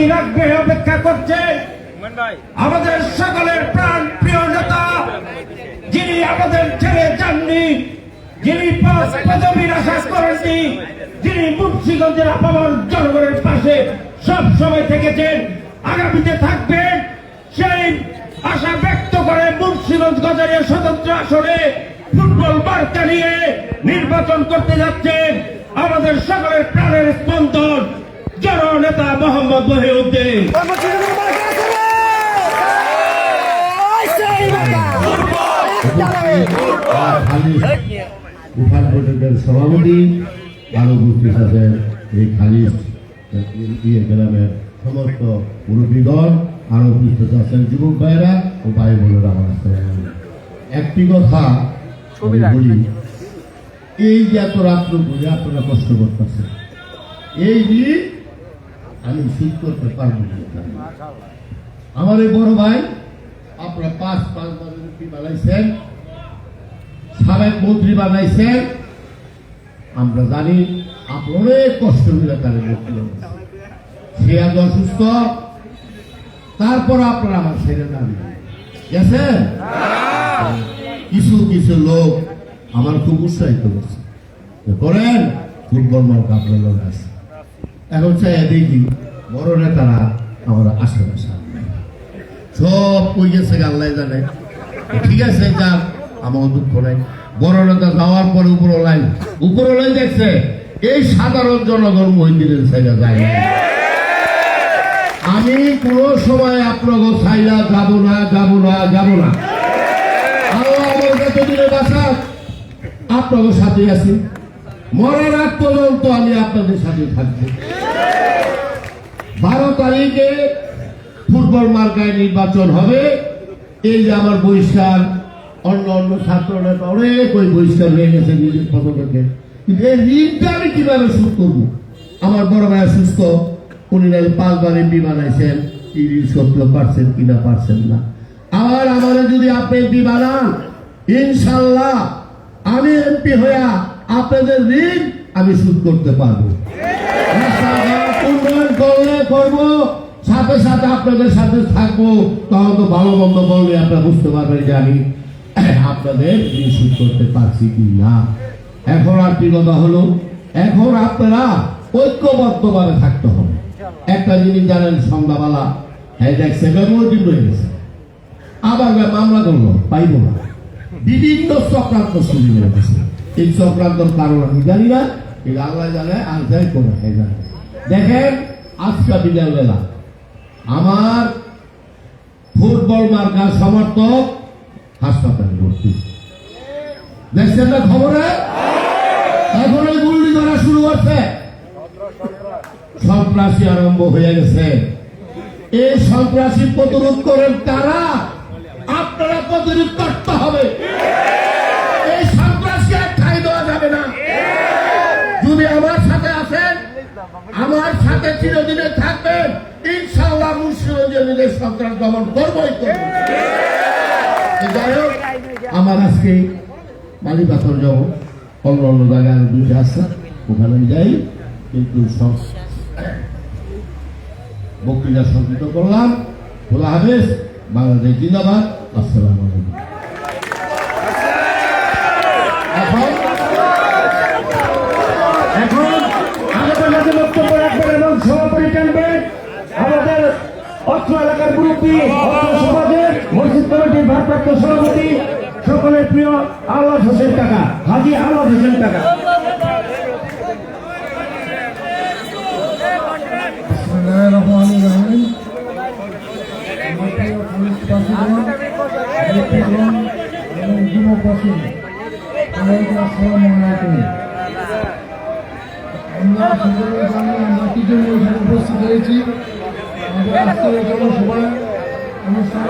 বাকি রাখবে অপেক্ষা করছে আমাদের সকলের প্রাণ প্রিয় নেতা, যিনি আমাদের ছেড়ে যাননি, যিনি পদবীর আশা করেননি, যিনি মুন্সিগঞ্জের আপামর জনগণের পাশে সব সময় থেকেছেন, আগামীতে থাকবেন, সেই আশা ব্যক্ত করে মুন্সিগঞ্জ গজারিয়া স্বতন্ত্র আসনে ফুটবল মার্কা নিয়ে নির্বাচন করতে যাচ্ছেন আমাদের সকলের প্রাণের স্পন্দন জননেতা মোহাম্মদ মহিউদ্দিন। সভাপতি আরো উপস্থিত আছেন এই খালিশ গ্রামের সমস্ত মুরব্বীগণ, আরো উপস্থিত আছেন যুবক ভাইরা ও ভাই বোনেরা। একটি কথা বলি, এই যে এত রাত্র বলে আপনারা কষ্ট করতেছেন, এই ঋণ আমি শোধ করতে পারবো না। আমার এই বড় ভাই আপনারা 5 মন্ত্রী বানাইছেন, সাবেক মন্ত্রী বানাইছেন, আমরা জানি আপনার অনেক কষ্ট করে তার সে আজ অসুস্থ, তারপর আপনারা আমার ছেড়ে দেন গেছেন। কিছু কিছু লোক আমার খুব উৎসাহিত করছে, করেন ফুটবল মার্কা আপনার লোক আছে। এখন চাই দেখি বড় নেতারা আমার আশেপাশে সব কই গেছে আল্লাহ জানে। ঠিক আছে, যাক, আমার দুঃখ নাই। বড় নেতা যাওয়ার পরে উপরওয়ালাই দেখছে এই সাধারণ জনগণ মহিন্দিরের জায়গা যায় না। আমি কোন সময় আপনাকে চাইলা যাবো না। আল্লাহ আমার কাছে দিলে বাসা আপনাদের সাথে আছি, মরার আগ পর্যন্ত আমি আপনাদের সাথে থাকবো। 12 তারিখে ফুটবল মার্কায় নির্বাচন হবে। এই যে আমার বহিষ্কার, অন্য ছাত্র নেতা অনেক ওই বহিষ্কার হয়ে গেছে নিজের পদ থেকে, কিন্তু এই ঋণটা আমি কিভাবে শোধ করবো? আমার বড় ভাই সুস্থ, উনি 5 বার এমপি বানাইছেন, এই ঋণ শোধ পারছেন কিনা পারছেন না। আবার আমার যদি আপনি এমপি বানান, ইনশাল্লাহ আমি এমপি হইয়া আপনাদের ঋণ আমি শোধ করতে পারবো। উন্নয়ন করলে করবো, সাথে সাথে আপনাদের সাথে থাকবো। তখন তো ভালো মন্দ বললে আপনারা বুঝতে পারবেন যে আমি আপনাদের ঋণ শোধ করতে পারছি কি না। এখন আর কি কথা হলো, এখন আপনারা ঐক্যবদ্ধভাবে থাকতে হবে। একটা জিনিস জানেন, সন্ধ্যাবেলা আবার মামলা করলো, পাইব না, বিভিন্ন চক্রান্ত শুরু হয়ে গেছে। এই চক্রান্তর কারণ আমি জানি না, এই আল্লাহ জানে, আর যাই করে জানে। দেখেন আজকে বিকেল বেলা আমার ফুটবল মার্কার সমর্থক হাসপাতালে ভর্তি, দেখছেন না খবরে? এখন ওই গুলি ধরা শুরু করছে, সন্ত্রাসী আরম্ভ হয়ে গেছে। এই সন্ত্রাসী প্রতিরোধ করেন তারা, আপনারা প্রতিরোধ করতে হবে। এই সন্ত্রাসী আর ঠাঁই দেওয়া যাবে না। যদি আমার সাথে আছেন, আমার সাথে চিরদিনে থাকবেন, ইনশাআল্লাহ মুন্সিগঞ্জের সন্ত্রাস দমন করবই করব। যাই হোক, আমার আজকে মালিবাতর যাব, অন্য জায়গায় 2টা আছে, ওখানে যাই, কিন্তু সব বক্তৃতা সংযুক্ত করলাম। খোলা হাফেজ, বাংলাদেশ জিন্দাবাদ, আসসালামু আলাইকুম। এখন আমাদের মাঝে বক্তব্য রাখবেন এবং সভাপতি টানবেন আমাদের অত্র এলাকার মুরব্বী, অত্র সমাজের মসজিদ কমিটির ভারপ্রাপ্ত সভাপতি, সকলের প্রিয় আওলাদ হোসেন কাকা, হাজী আওলাদ হোসেন কাকা। উপস্থিত হয়েছি আমাদের আজকের জনসভায় অনুষ্ঠান